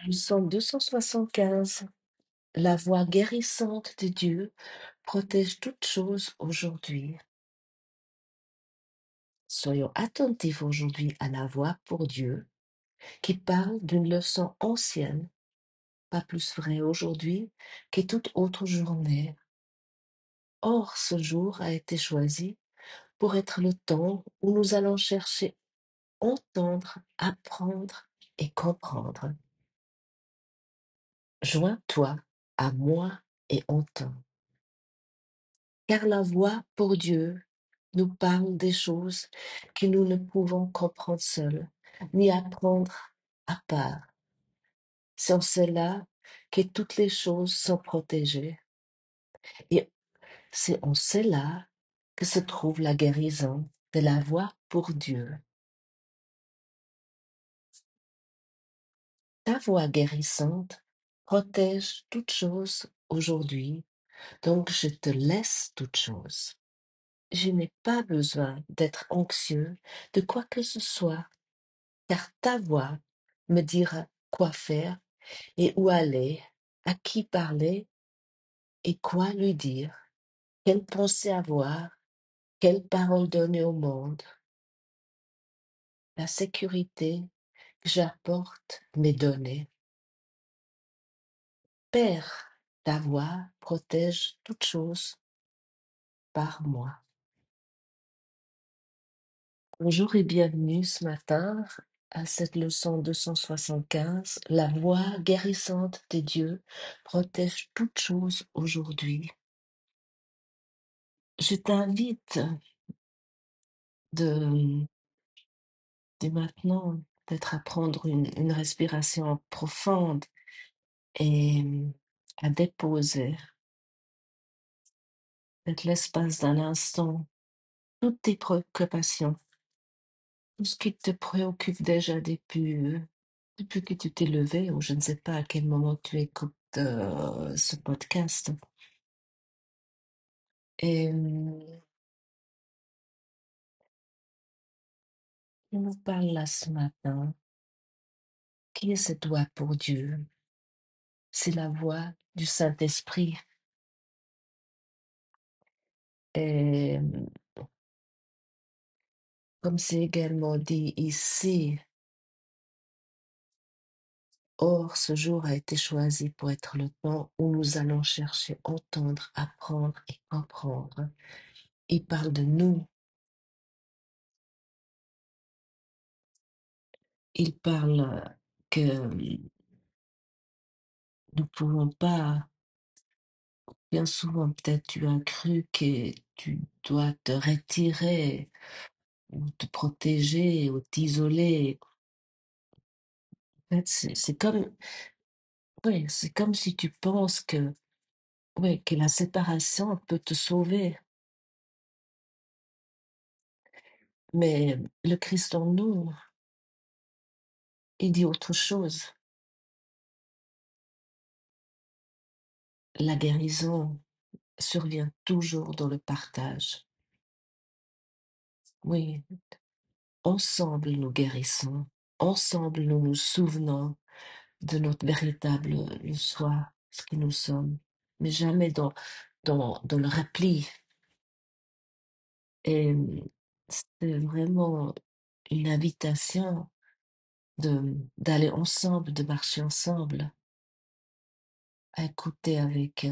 Le psaume 275. La voix guérissante de Dieu protège toutes choses aujourd'hui. Soyons attentifs aujourd'hui à la voix pour Dieu qui parle d'une leçon ancienne, pas plus vraie aujourd'hui que toute autre journée. Or, ce jour a été choisi pour être le temps où nous allons chercher, entendre, apprendre et comprendre. Joins-toi à moi et entends. Car la voix pour Dieu nous parle des choses que nous ne pouvons comprendre seuls, ni apprendre à part. C'est en cela que toutes les choses sont protégées. Et c'est en cela que se trouve la guérison de la voix pour Dieu. Ta voix guérissante protège toutes choses aujourd'hui, donc je te laisse toutes choses. Je n'ai pas besoin d'être anxieux de quoi que ce soit, car ta voix me dira quoi faire et où aller, à qui parler et quoi lui dire, quelle pensée avoir, quelle parole donner au monde. La sécurité que j'apporte m'est donnée. Père, ta voix protège toutes choses par moi. Bonjour et bienvenue ce matin à cette leçon 275. La voix guérissante de Dieu protège toutes choses aujourd'hui. Je t'invite de, dès maintenant peut-être à prendre une respiration profonde et à déposer peut-être l'espace d'un instant toutes tes préoccupations, tout ce qui te préoccupe déjà depuis que tu t'es levé, ou je ne sais pas à quel moment tu écoutes ce podcast. Et il nous parle là ce matin. Qui est cette voix pour Dieu? C'est la voix du Saint-Esprit. Et comme c'est également dit ici, or ce jour a été choisi pour être le temps où nous allons chercher, entendre, apprendre et comprendre. Il parle de nous. Il parle que nous ne pouvons pas, bien souvent peut-être tu as cru que tu dois te retirer ou te protéger ou t'isoler. En fait, c'est comme, ouais, c'est comme si tu penses que, ouais, que la séparation peut te sauver. Mais le Christ en nous, il dit autre chose. La guérison survient toujours dans le partage. Oui, ensemble nous guérissons. Ensemble nous nous souvenons de notre véritable le soi, ce que nous sommes, mais jamais dans le repli. Et c'est vraiment une invitation d'aller ensemble, de marcher ensemble, à écouter avec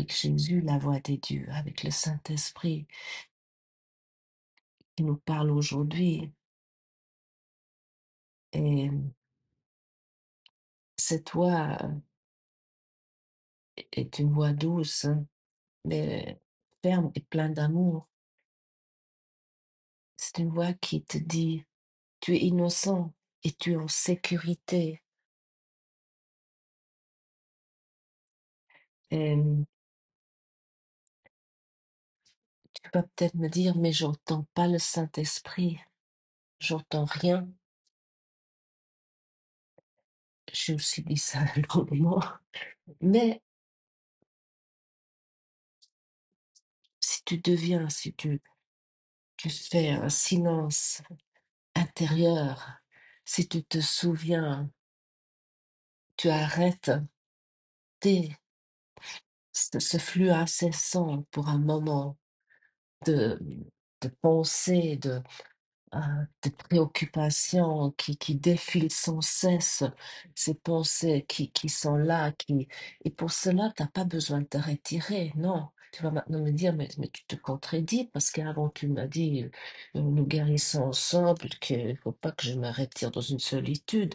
Jésus la voix des dieux, avec le Saint-Esprit qui nous parle aujourd'hui. Et cette voix est une voix douce, hein, mais ferme et pleine d'amour. C'est une voix qui te dit, tu es innocent et tu es en sécurité. Et tu vas peut-être me dire, mais j'entends pas le Saint-Esprit, j'entends rien. J'ai aussi dit ça à un moment. Mais si tu fais un silence intérieur, si tu te souviens tu arrêtes tes ce flux incessant pour un moment de de pensées, de préoccupations qui défilent sans cesse, ces pensées qui sont là, qui et pour cela, tu as pas besoin de te retirer, non. Tu vas maintenant me dire: «Mais tu te contredis parce qu'avant tu m'as dit, nous guérissons ensemble, qu'il faut pas que je me retire dans une solitude»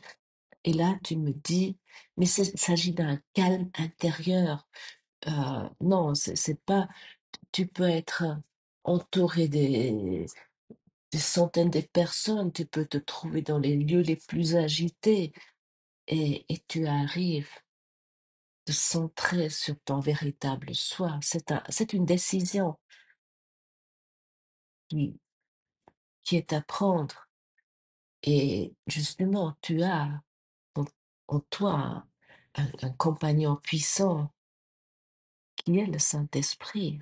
et là tu me dis: «Mais il s'agit d'un calme intérieur». Non, c'est pas tu peux être entouré des centaines de personnes, tu peux te trouver dans les lieux les plus agités et tu arrives te centrer sur ton véritable soi. C'est une décision qui, qui est à prendre. Et justement, tu as en, en toi un compagnon puissant qui est le Saint-Esprit,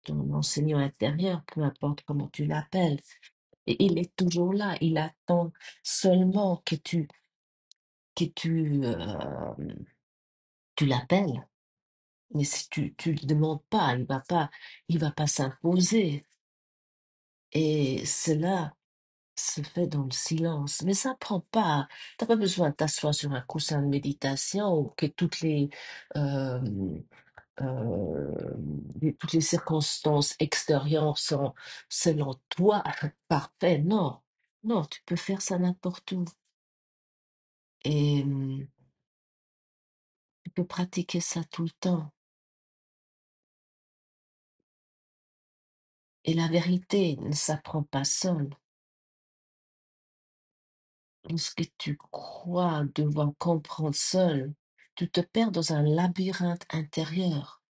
ton enseignant intérieur, peu importe comment tu l'appelles. Et il est toujours là, il attend seulement que tu l'appelles. Mais si tu le demandes pas, il va pas s'imposer. Et cela se fait dans le silence. Mais ça prend pas, t'as pas besoin de t'asseoir sur un coussin de méditation ou que euh, toutes les circonstances extérieures sont selon toi parfait. Non, non, tu peux faire ça n'importe où. Et tu peux pratiquer ça tout le temps. Et la vérité ne s'apprend pas seule. Ce que tu crois devoir comprendre seul, tu te perds dans un labyrinthe intérieur.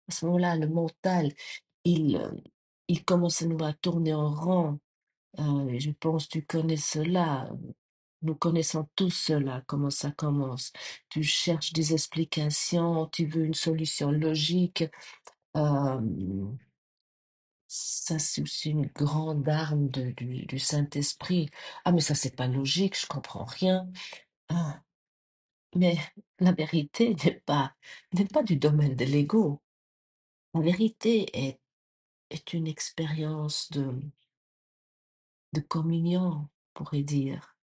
À ce moment-là, le mental, il, euh, il commence à nous à tourner en rond. Je pense que tu connais cela. Nous connaissons tous cela, comment ça commence. Tu cherches des explications, tu veux une solution logique. Euh, Ça, c'est aussi une grande arme du Saint-Esprit. Ah, mais ça, c'est pas logique, je comprends rien. Ah, mais la vérité n'est pas du domaine de l'ego. La vérité est une expérience de communion, on pourrait dire.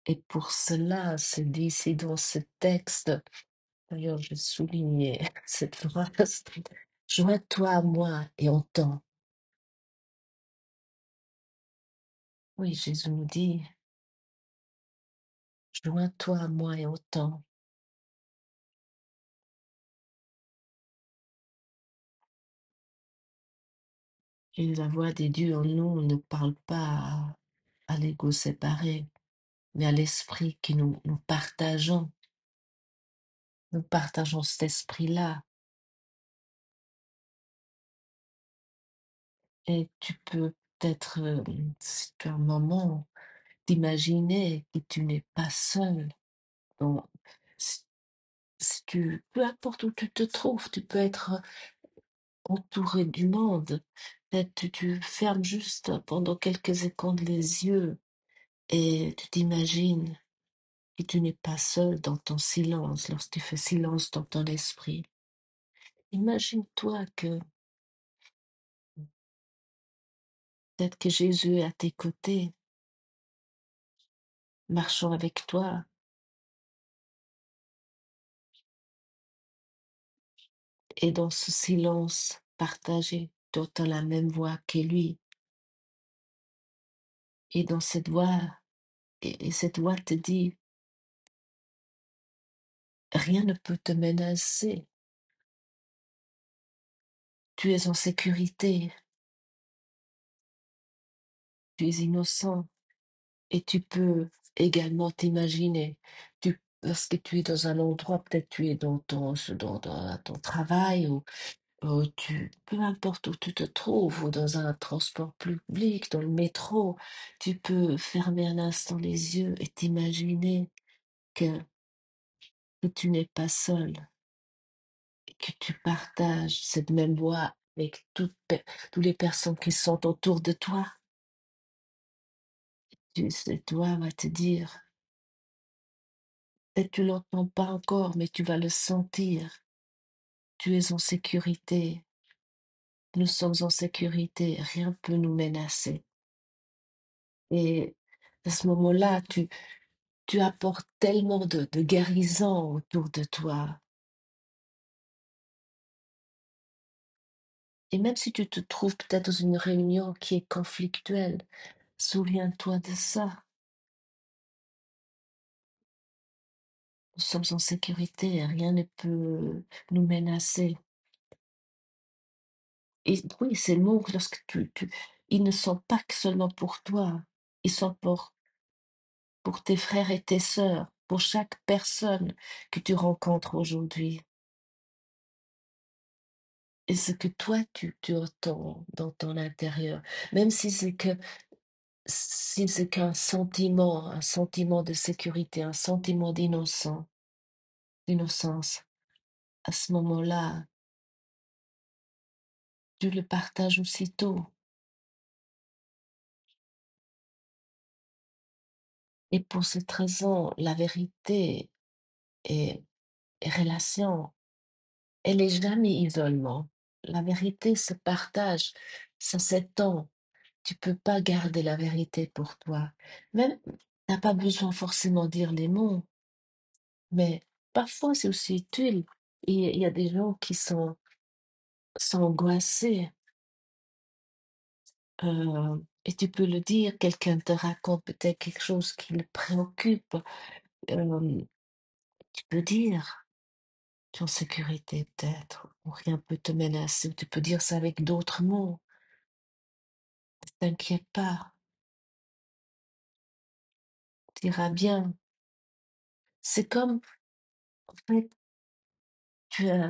Et pour cela, c'est dit ici dans ce texte, d'ailleurs, je soulignais cette phrase, joins-toi à moi et entends. Oui, Jésus nous dit, joins-toi à moi et entends. Et la voix des dieux en nous ne parle pas à l'ego séparé, mais à l'esprit que nous partageons. Nous partageons cet esprit-là. Et tu peux peut-être, si tu as un moment, t'imaginer que tu n'es pas seul. Donc, si, peu importe où tu te trouves, tu peux être entouré du monde. Peut-être tu fermes juste pendant quelques secondes les yeux et tu t'imagines que tu n'es pas seul dans ton silence, lorsque tu fais silence dans ton esprit. Imagine-toi que peut-être que Jésus est à tes côtés, marchant avec toi, et dans ce silence partagé, tu entends la même voix que lui. Et dans cette voix, et cette voix te dit, rien ne peut te menacer, tu es en sécurité, tu es innocent, et tu peux également t'imaginer, parce que tu es dans un endroit, peut-être tu es dans ton travail, peu importe où tu te trouves, ou dans un transport public, dans le métro, tu peux fermer un instant les yeux et t'imaginer que, que tu n'es pas seul, et que tu partages cette même voix avec toutes les personnes qui sont autour de toi. Cette voix va te dire, Peut-être tu l'entends pas encore, mais tu vas le sentir. Tu es en sécurité. Nous sommes en sécurité. Rien peut nous menacer. Et à ce moment-là, tu apportes tellement de guérison autour de toi. Et même si tu te trouves peut-être dans une réunion qui est conflictuelle, souviens-toi de ça. Nous sommes en sécurité, rien ne peut nous menacer. Et oui, ces mots, lorsque ils ne sont pas que seulement pour toi, ils sont pour tes frères et tes sœurs, pour chaque personne que tu rencontres aujourd'hui. Et ce que toi, tu entends dans ton intérieur, même si c'est qu'un sentiment, un sentiment de sécurité, un sentiment d'innocence, à ce moment-là, tu le partages aussitôt. Et pour cette raison, la vérité et, et relation, elle est jamais isolement. La vérité se partage, ça s'étend. Tu peux pas garder la vérité pour toi. Même, t'as pas besoin forcément de dire les mots, mais parfois c'est aussi utile. Il y a des gens qui sont angoissés, et tu peux le dire, quelqu'un te raconte peut-être quelque chose qui le préoccupe. Tu peux dire, tu es en sécurité peut-être, ou rien peut te menacer, ou tu peux dire ça avec d'autres mots. Ne t'inquiète pas, tu iras bien. C'est comme, en fait,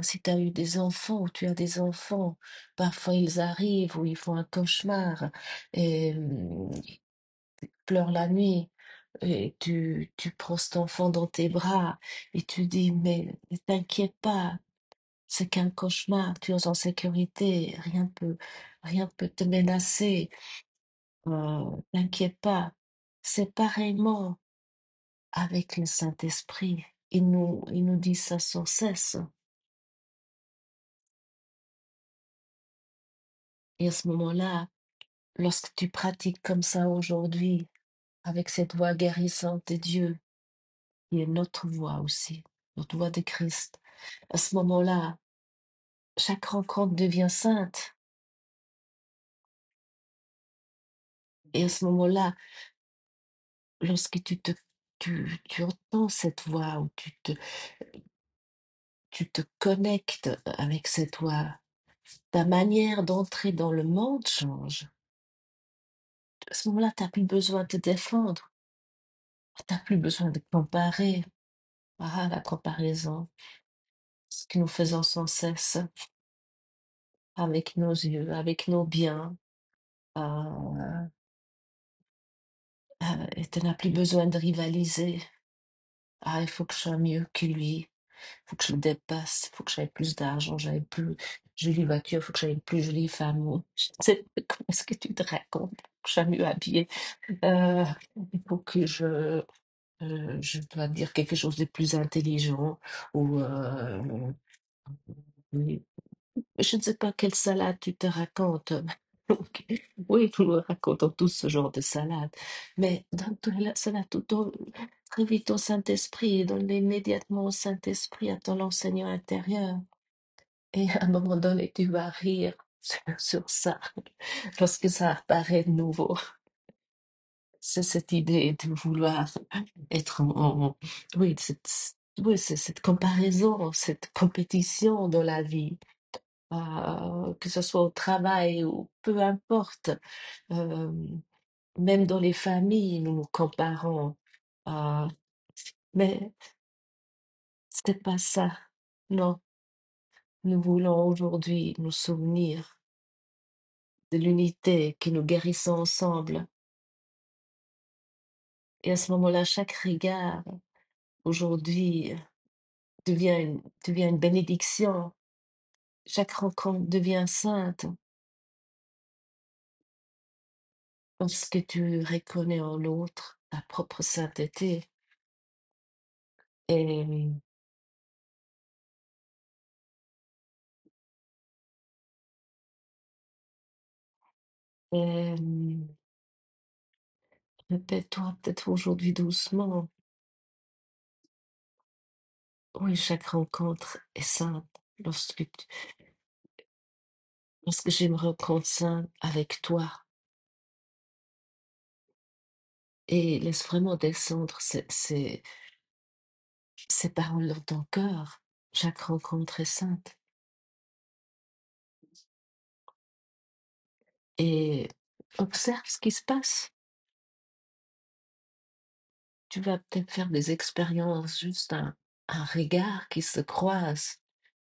si tu as eu des enfants ou tu as des enfants, parfois ils arrivent ou ils font un cauchemar et ils pleurent la nuit. Et tu prends cet enfant dans tes bras et tu dis, mais ne t'inquiète pas, c'est qu'un cauchemar, tu es en sécurité, rien peut te menacer, t'inquiète pas. C'est pareillement avec le Saint-Esprit. Il nous dit ça sans cesse. Et à ce moment-là, lorsque tu pratiques comme ça aujourd'hui, avec cette voix guérissante de Dieu, qui est notre voix aussi, notre voix de Christ, à ce moment-là, chaque rencontre devient sainte. Et à ce moment-là, lorsque tu entends cette voix ou tu te connectes avec cette voix, ta manière d'entrer dans le monde change. À ce moment-là, tu n'as plus besoin de te défendre. Tu n'as plus besoin de comparer. Ah, la comparaison, ce que nous faisons sans cesse avec nos yeux, avec nos biens. Euh, et tu n'as plus besoin de rivaliser. Ah, il faut que je sois mieux que lui. Il faut que je le dépasse. Il faut que j'aie plus d'argent. J'aie plus jolie voiture. Il faut que j'aie une plus jolie femme. Ou je ne sais pas comment est-ce que tu te racontes. Il faut que je sois mieux habillée. Euh, il faut que je dois dire quelque chose de plus intelligent. Ou oui, je ne sais pas quelle salade tu te racontes. Donc, oui, nous nous racontons tous ce genre de salade. Mais donne la salade très vite au Saint-Esprit, donne immédiatement au Saint-Esprit, à ton enseignant intérieur. Et à un moment donné, tu vas rire sur ça, lorsque ça apparaît de nouveau. C'est cette idée de vouloir être oui, oui, c'est cette comparaison, cette compétition dans la vie, que ce soit au travail ou peu importe, euh, même dans les familles, nous nous comparons. euh, mais c'est pas ça. Non, nous voulons aujourd'hui nous souvenir de l'unité qui nous guérissons ensemble. Et à ce moment-là, chaque regard aujourd'hui devient une bénédiction. Chaque rencontre devient sainte parce que tu reconnais en l'autre ta propre sainteté. Et, et répète-toi peut-être aujourd'hui doucement. Oui, chaque rencontre est sainte. Lorsque j'ai une rencontre sainte avec toi et laisse vraiment descendre ces paroles dans ton cœur. Chaque rencontre est sainte. Et observe ce qui se passe. Tu vas peut-être faire des expériences, juste un regard qui se croise.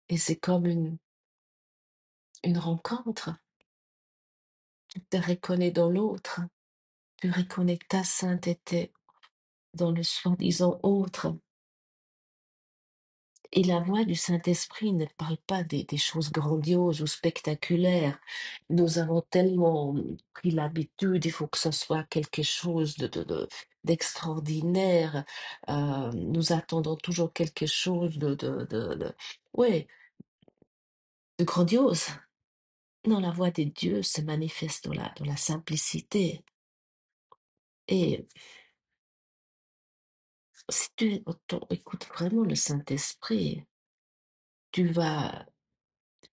Et c'est comme une rencontre. Tu te reconnais dans l'autre. Tu reconnais ta sainteté dans le soi-disant autre. Et la voix du Saint-Esprit ne parle pas des choses grandioses ou spectaculaires. Nous avons tellement pris l'habitude, il faut que ce soit quelque chose d'extraordinaire. Nous attendons toujours quelque chose ouais, de grandiose. Non, la voix des dieux se manifeste dans la simplicité. Et si tu écoutes vraiment le Saint-Esprit, tu vas,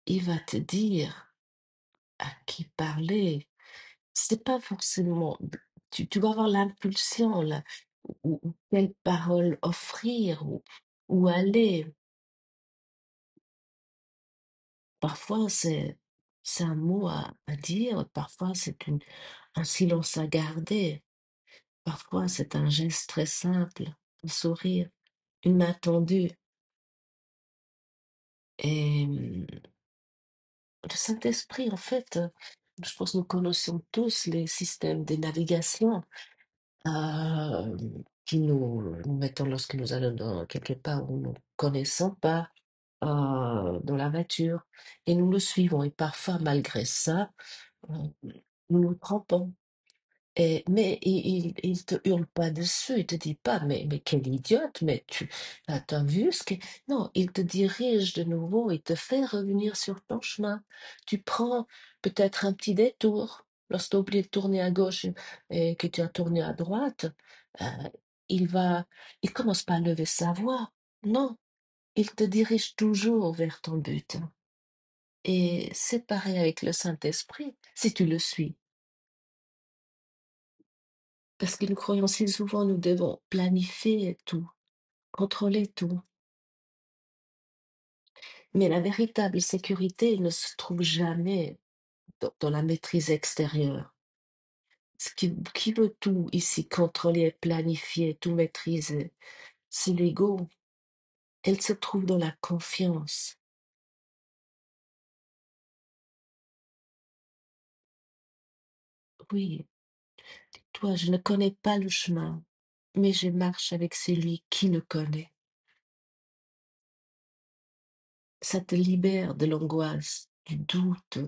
il va te dire à qui parler. C'est pas forcément, tu vas avoir l'impulsion là, ou quelle parole offrir, ou aller. Parfois c'est un mot à dire, parfois c'est un silence à garder, parfois c'est un geste très simple, un sourire, une main tendue. Et le Saint-Esprit, en fait, je pense que nous connaissons tous les systèmes de navigation. euh, qui nous mettons lorsque nous allons dans quelque part où nous ne connaissons pas, dans la voiture, et nous le suivons. Et parfois, malgré ça, euh, nous nous trompons. Mais il te hurle pas dessus, il te dit pas, mais quel idiote, mais t'as vu ce que... Non, il te dirige de nouveau, il te fait revenir sur ton chemin. Tu prends peut-être un petit détour. Lorsque tu as oublié de tourner à gauche et que tu as tourné à droite, euh, il va, il commence pas à lever sa voix. Non, il te dirige toujours vers ton but. Et c'est pareil avec le Saint-Esprit, si tu le suis. Parce que nous croyons si souvent nous devons planifier tout, contrôler tout. Mais la véritable sécurité ne se trouve jamais dans la maîtrise extérieure. Qui veut tout ici contrôler, planifier, tout maîtriser? C'est l'ego. Elle se trouve dans la confiance. Oui, toi, je ne connais pas le chemin, mais je marche avec celui qui le connaît. Ça te libère de l'angoisse, du doute,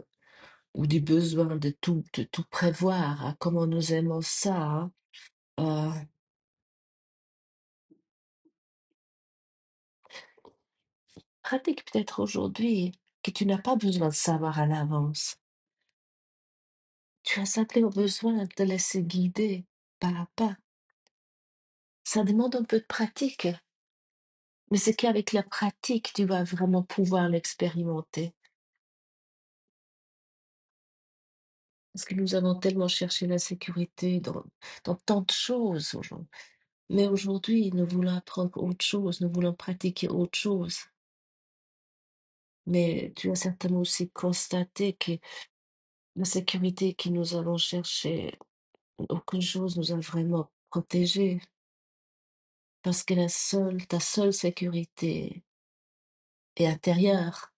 ou du besoin de tout prévoir, hein, comment nous aimons ça. Hein. Euh, pratique peut-être aujourd'hui que tu n'as pas besoin de savoir à l'avance. Tu as simplement besoin de te laisser guider pas à pas. Ça demande un peu de pratique, mais c'est qu'avec la pratique, tu vas vraiment pouvoir l'expérimenter. Parce que nous avons tellement cherché la sécurité dans tant de choses aujourd'hui. Mais aujourd'hui, nous voulons apprendre autre chose, nous voulons pratiquer autre chose. Mais tu as certainement aussi constaté que la sécurité que nous avons cherchée, aucune chose nous a vraiment protégés. Parce que ta seule sécurité est intérieure.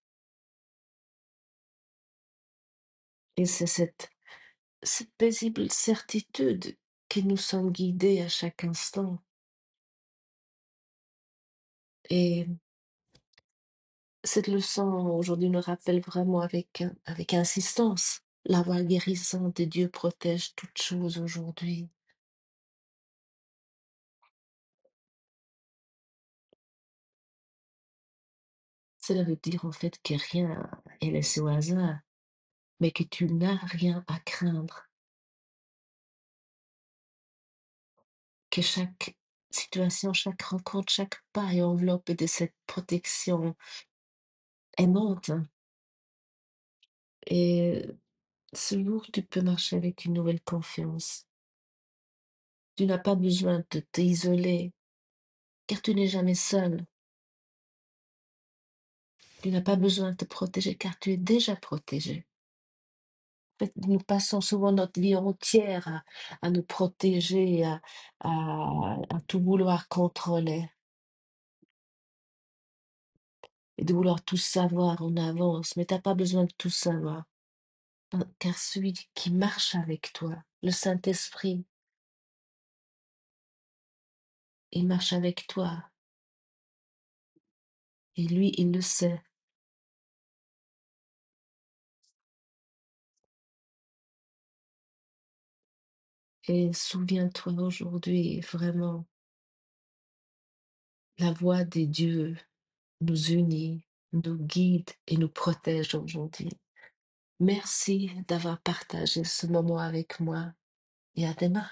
Et c'est cette paisible certitude que nous sommes guidés à chaque instant. Et cette leçon aujourd'hui nous rappelle vraiment avec insistance. La voix guérissante de Dieu protège toutes choses aujourd'hui. Cela veut dire en fait que rien est laissé au hasard, mais que tu n'as rien à craindre, que chaque situation, chaque rencontre, chaque pas est enveloppé de cette protection aimante. Et ce jour, tu peux marcher avec une nouvelle confiance. Tu n'as pas besoin de t'isoler, car tu n'es jamais seul. Tu n'as pas besoin de te protéger, car tu es déjà protégé. En fait, nous passons souvent notre vie entière à nous protéger, à tout vouloir contrôler et de vouloir tout savoir en avance, mais tu as pas besoin de tout savoir, car celui qui marche avec toi, le Saint-Esprit, il marche avec toi et lui, il le sait. Et souviens-toi aujourd'hui, vraiment, la voix des dieux nous unit, nous guide et nous protège aujourd'hui. Merci d'avoir partagé ce moment avec moi et à demain.